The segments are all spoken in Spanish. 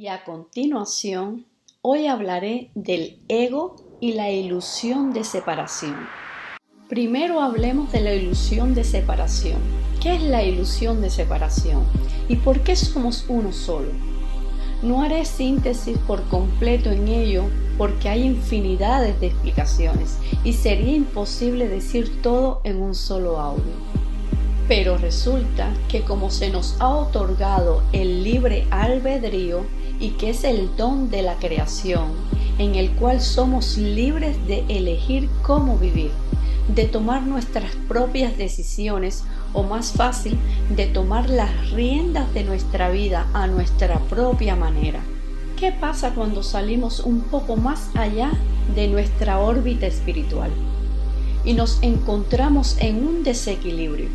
Y a continuación, hoy hablaré del ego y la ilusión de separación. Primero hablemos de la ilusión de separación. ¿Qué es la ilusión de separación? ¿Y por qué somos uno solo? No haré síntesis por completo en ello porque hay infinidades de explicaciones y sería imposible decir todo en un solo audio. Pero resulta que como se nos ha otorgado el libre albedrío y que es el don de la creación, en el cual somos libres de elegir cómo vivir, de tomar nuestras propias decisiones o más fácil, de tomar las riendas de nuestra vida a nuestra propia manera. ¿Qué pasa cuando salimos un poco más allá de nuestra órbita espiritual y nos encontramos en un desequilibrio?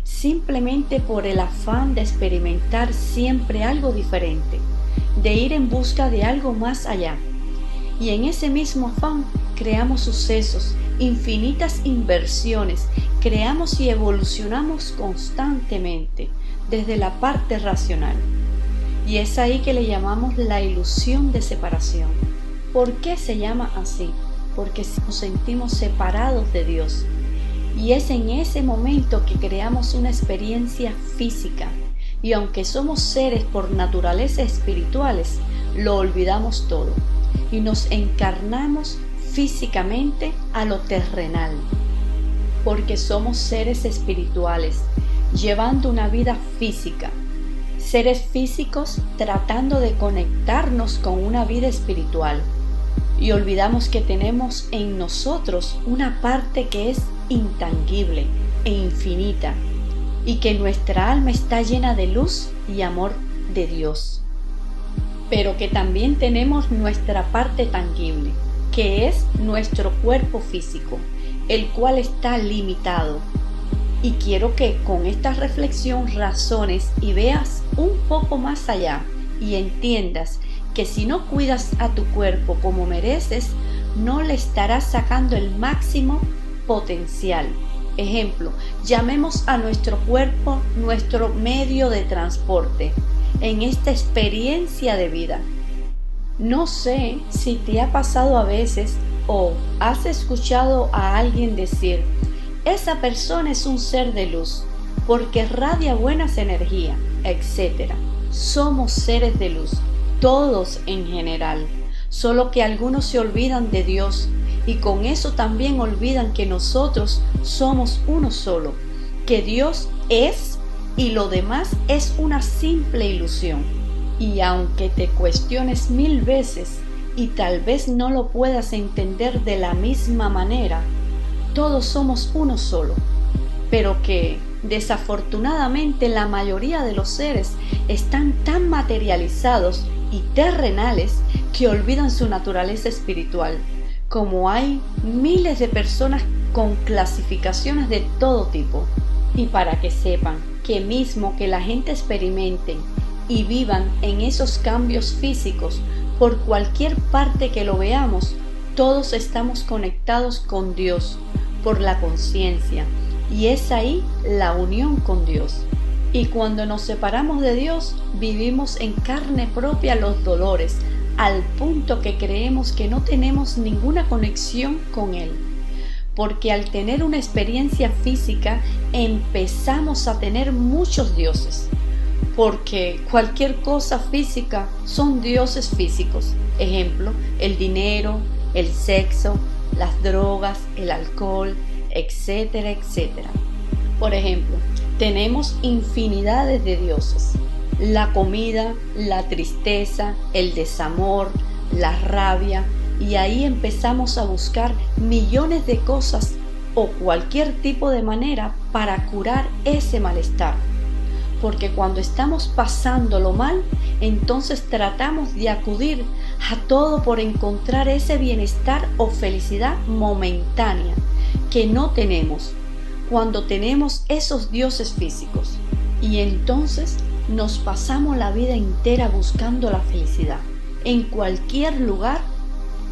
Simplemente por el afán de experimentar siempre algo diferente, de ir en busca de algo más allá. Y en ese mismo afán creamos sucesos, infinitas inversiones, creamos y evolucionamos constantemente desde la parte racional. Y es ahí que le llamamos la ilusión de separación. ¿Por qué se llama así? Porque nos sentimos separados de Dios. Y es en ese momento que creamos una experiencia física. Y aunque somos seres por naturaleza espirituales, lo olvidamos todo. Y nos encarnamos físicamente a lo terrenal. Porque somos seres espirituales, llevando una vida física. Seres físicos tratando de conectarnos con una vida espiritual. Y olvidamos que tenemos en nosotros una parte que es intangible e infinita, y que nuestra alma está llena de luz y amor de Dios, pero que también tenemos nuestra parte tangible, que es nuestro cuerpo físico, el cual está limitado. Y quiero que con esta reflexión razones y veas un poco más allá y entiendas que si no cuidas a tu cuerpo como mereces, no le estarás sacando el máximo potencial. Ejemplo, llamemos a nuestro cuerpo nuestro medio de transporte en esta experiencia de vida. No sé si te ha pasado a veces o has escuchado a alguien decir: esa persona es un ser de luz porque radia buenas energías, etc. Somos seres de luz, todos en general, solo que algunos se olvidan de Dios y con eso también olvidan que nosotros somos uno solo, que Dios es y lo demás es una simple ilusión. Y aunque te cuestiones 1000 veces y tal vez no lo puedas entender de la misma manera, todos somos uno solo, pero que desafortunadamente la mayoría de los seres están tan materializados y terrenales que olvidan su naturaleza espiritual, como hay miles de personas con clasificaciones de todo tipo. Y para que sepan que mismo que la gente experimente y vivan en esos cambios físicos, por cualquier parte que lo veamos, todos estamos conectados con Dios por la conciencia, y es ahí la unión con Dios. Y cuando nos separamos de Dios, vivimos en carne propia los dolores, al punto que creemos que no tenemos ninguna conexión con Él. Porque al tener una experiencia física, empezamos a tener muchos dioses. Porque cualquier cosa física son dioses físicos. Ejemplo, el dinero, el sexo, las drogas, el alcohol, etcétera, etcétera. Por ejemplo, tenemos infinidades de dioses: la comida, la tristeza, el desamor, la rabia, y ahí empezamos a buscar millones de cosas o cualquier tipo de manera para curar ese malestar. Porque cuando estamos pasándolo mal, entonces tratamos de acudir a todo por encontrar ese bienestar o felicidad momentánea que no tenemos cuando tenemos esos dioses físicos. Y entonces nos pasamos la vida entera buscando la felicidad en cualquier lugar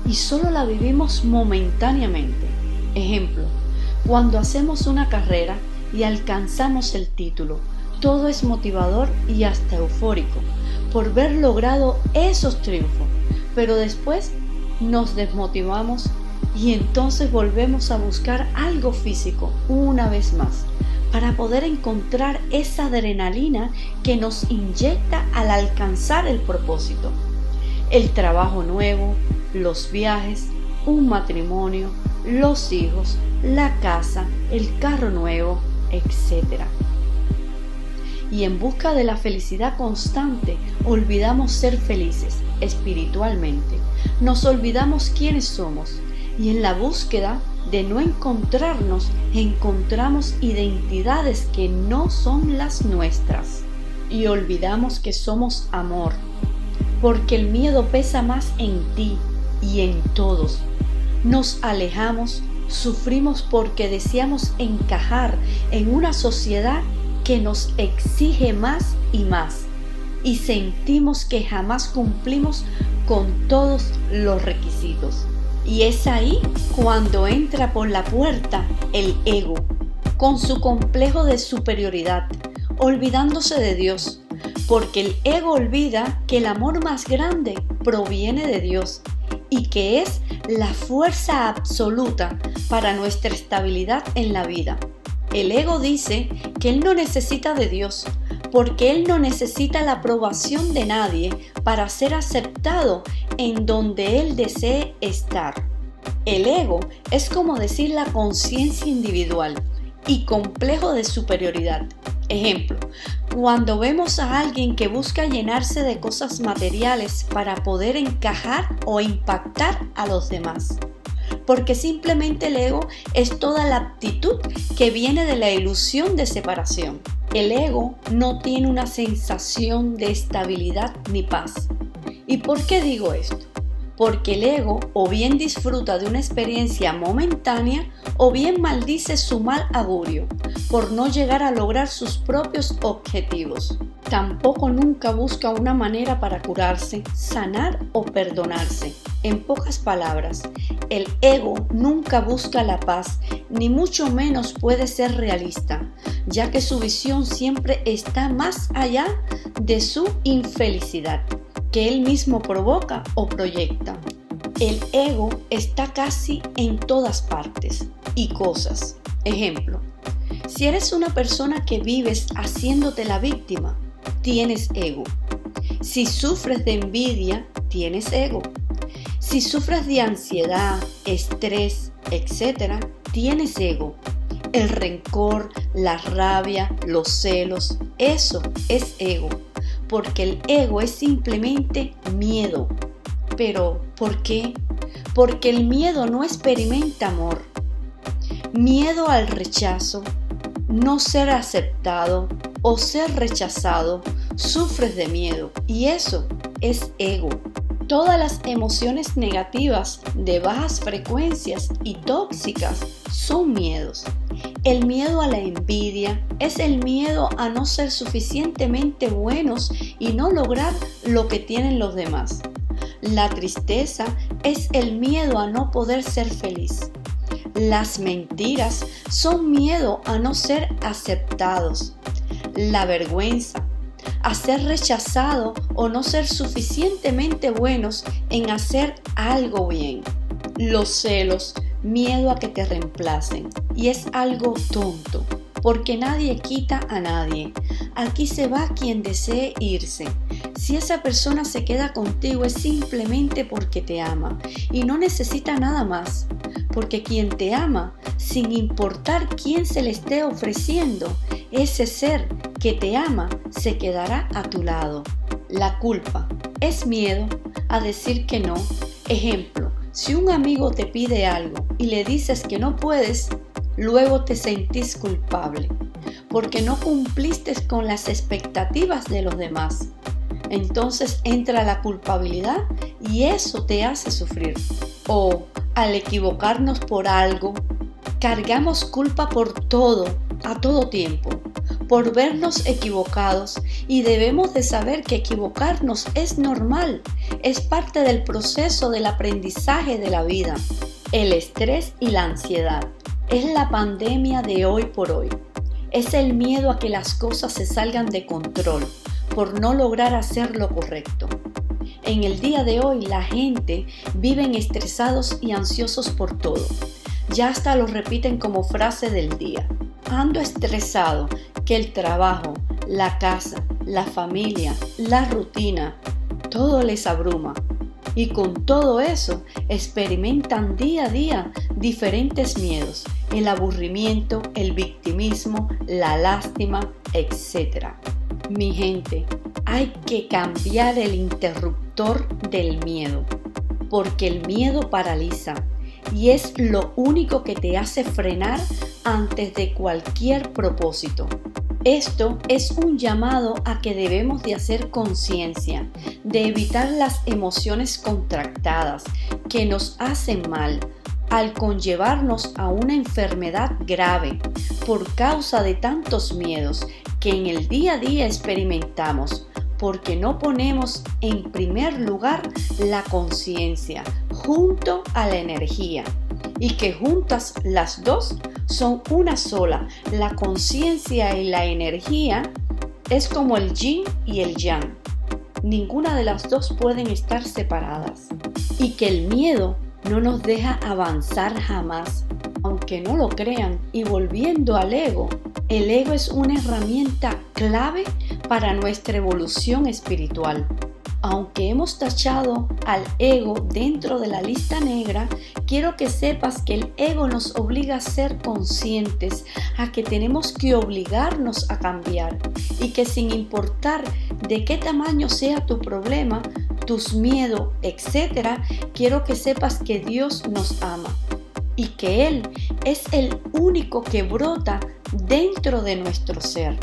y solo la vivimos momentáneamente. Ejemplo, cuando hacemos una carrera y alcanzamos el título, todo es motivador y hasta eufórico, por ver logrado esos triunfos, pero después nos desmotivamos y entonces volvemos a buscar algo físico una vez más para poder encontrar esa adrenalina que nos inyecta al alcanzar el propósito. El trabajo nuevo, los viajes, un matrimonio, los hijos, la casa, el carro nuevo, etc. Y en busca de la felicidad constante, olvidamos ser felices espiritualmente. Nos olvidamos quiénes somos y en la búsqueda de no encontrarnos, encontramos identidades que no son las nuestras. Y olvidamos que somos amor, porque el miedo pesa más en ti y en todos. Nos alejamos, sufrimos porque deseamos encajar en una sociedad que nos exige más y sentimos que jamás cumplimos con todos los requisitos. Y es ahí cuando entra por la puerta el ego, con su complejo de superioridad, olvidándose de Dios, porque el ego olvida que el amor más grande proviene de Dios y que es la fuerza absoluta para nuestra estabilidad en la vida. El ego dice que él no necesita de Dios, porque él no necesita la aprobación de nadie para ser aceptado en donde él desee estar. El ego es como decir la conciencia individual y complejo de superioridad. Ejemplo, cuando vemos a alguien que busca llenarse de cosas materiales para poder encajar o impactar a los demás. Porque simplemente el ego es toda la aptitud que viene de la ilusión de separación. El ego no tiene una sensación de estabilidad ni paz. ¿Y por qué digo esto? Porque el ego o bien disfruta de una experiencia momentánea o bien maldice su mal augurio por no llegar a lograr sus propios objetivos. Tampoco nunca busca una manera para curarse, sanar o perdonarse. En pocas palabras, el ego nunca busca la paz, ni mucho menos puede ser realista, ya que su visión siempre está más allá de su infelicidad, que él mismo provoca o proyecta. El ego está casi en todas partes y cosas. Ejemplo, si eres una persona que vives haciéndote la víctima, tienes ego. Si sufres de envidia, tienes ego. Si sufres de ansiedad, estrés, etc., tienes ego. El rencor, la rabia, los celos, eso es ego. Porque el ego es simplemente miedo. ¿Pero por qué? Porque el miedo no experimenta amor. Miedo al rechazo, no ser aceptado o ser rechazado, sufres de miedo y eso es ego. Todas las emociones negativas de bajas frecuencias y tóxicas son miedos. El miedo a la envidia es el miedo a no ser suficientemente buenos y no lograr lo que tienen los demás. La tristeza es el miedo a no poder ser feliz. Las mentiras son miedo a no ser aceptados. La vergüenza, a ser rechazado o no ser suficientemente buenos en hacer algo bien. Los celos, miedo a que te reemplacen. Y es algo tonto, porque nadie quita a nadie. Aquí se va quien desee irse. Si esa persona se queda contigo es simplemente porque te ama y no necesita nada más. Porque quien te ama, sin importar quién se le esté ofreciendo, ese ser que te ama se quedará a tu lado. La culpa es miedo a decir que no. Ejemplo, si un amigo te pide algo y le dices que no puedes, luego te sentís culpable porque no cumpliste con las expectativas de los demás. Entonces entra la culpabilidad y eso te hace sufrir. O al equivocarnos por algo, cargamos culpa por todo, a todo tiempo, por vernos equivocados y debemos de saber que equivocarnos es normal, es parte del proceso del aprendizaje de la vida. El estrés y la ansiedad es la pandemia de hoy por hoy. Es el miedo a que las cosas se salgan de control, por no lograr hacer lo correcto. En el día de hoy la gente vive estresados y ansiosos por todo. Ya hasta lo repiten como frase del día. Ando estresado, que el trabajo, la casa, la familia, la rutina, todo les abruma. Y con todo eso experimentan día a día diferentes miedos, el aburrimiento, el victimismo, la lástima, etc. Mi gente, hay que cambiar el interruptor del miedo, porque el miedo paraliza y es lo único que te hace frenar antes de cualquier propósito. Esto es un llamado a que debemos de hacer conciencia, de evitar las emociones contractadas que nos hacen mal, al conllevarnos a una enfermedad grave por causa de tantos miedos que en el día a día experimentamos, porque no ponemos en primer lugar la conciencia junto a la energía, y que juntas las dos son una sola. La conciencia y la energía es como el yin y el yang. Ninguna de las dos pueden estar separadas. Y que el miedo no nos deja avanzar jamás, aunque no lo crean. Y volviendo al ego, el ego es una herramienta clave para nuestra evolución espiritual. Aunque hemos tachado al ego dentro de la lista negra, quiero que sepas que el ego nos obliga a ser conscientes, a que tenemos que obligarnos a cambiar y que sin importar de qué tamaño sea tu problema, tus miedos, etc., quiero que sepas que Dios nos ama y que Él es el único que brota dentro de nuestro ser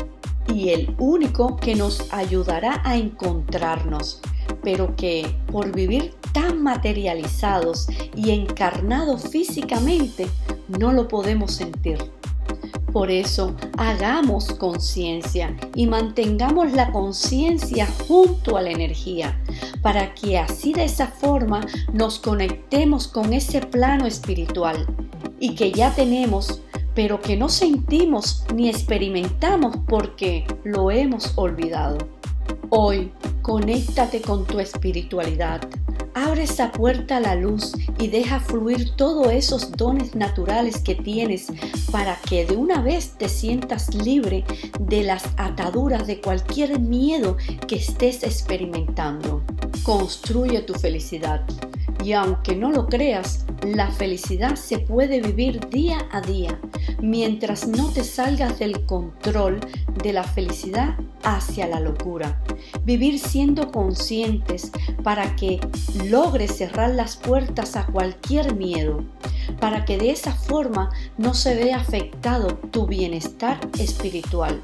y el único que nos ayudará a encontrarnos, pero que por vivir tan materializados y encarnados físicamente no lo podemos sentir. Por eso hagamos conciencia y mantengamos la conciencia junto a la energía, para que así de esa forma nos conectemos con ese plano espiritual y que ya tenemos, pero que no sentimos ni experimentamos porque lo hemos olvidado. Hoy, conéctate con tu espiritualidad. Abre esa puerta a la luz y deja fluir todos esos dones naturales que tienes para que de una vez te sientas libre de las ataduras de cualquier miedo que estés experimentando. Construye tu felicidad. Y aunque no lo creas, la felicidad se puede vivir día a día, mientras no te salgas del control de la felicidad hacia la locura. Vivir siendo conscientes para que logres cerrar las puertas a cualquier miedo, para que de esa forma no se vea afectado tu bienestar espiritual.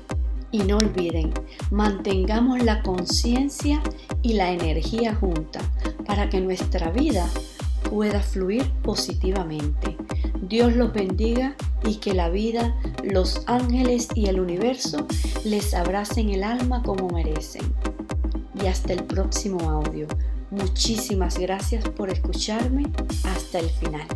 Y no olviden, mantengamos la conciencia y la energía juntas para que nuestra vida pueda fluir positivamente. Dios los bendiga y que la vida, los ángeles y el universo les abracen el alma como merecen. Y hasta el próximo audio. Muchísimas gracias por escucharme hasta el final.